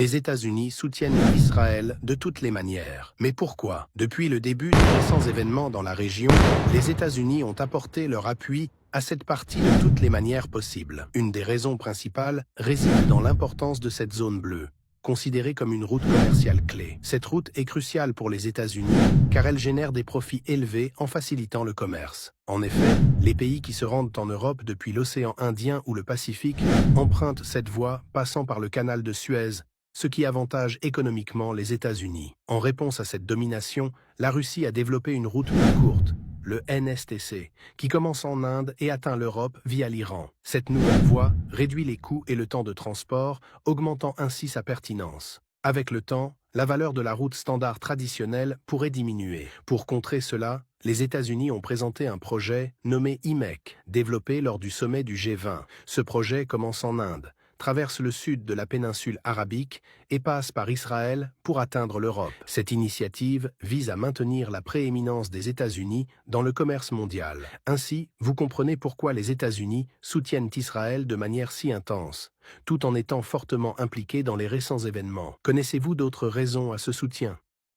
Les États-Unis soutiennent Israël de toutes les manières. Mais pourquoi? Depuis le début des récents événements dans la région, les États-Unis ont apporté leur appui à cette partie de toutes les manières possibles. Une des raisons principales réside dans l'importance de cette zone bleue, considérée comme une route commerciale clé. Cette route est cruciale pour les États-Unis car elle génère des profits élevés en facilitant le commerce. En effet, les pays qui se rendent en Europe depuis l'océan Indien ou le Pacifique empruntent cette voie passant par le canal de Suez, ce qui avantage économiquement les États-Unis. En réponse à cette domination, la Russie a développé une route plus courte, le NSTC, qui commence en Inde et atteint l'Europe via l'Iran. Cette nouvelle voie réduit les coûts et le temps de transport, augmentant ainsi sa pertinence. Avec le temps, la valeur de la route standard traditionnelle pourrait diminuer. Pour contrer cela, les États-Unis ont présenté un projet nommé IMEC, développé lors du sommet du G20. Ce projet commence en Inde, traverse le sud de la péninsule arabique et passe par Israël pour atteindre l'Europe. Cette initiative vise à maintenir la prééminence des États-Unis dans le commerce mondial. Ainsi, vous comprenez pourquoi les États-Unis soutiennent Israël de manière si intense, tout en étant fortement impliqués dans les récents événements. Connaissez-vous d'autres raisons à ce soutien?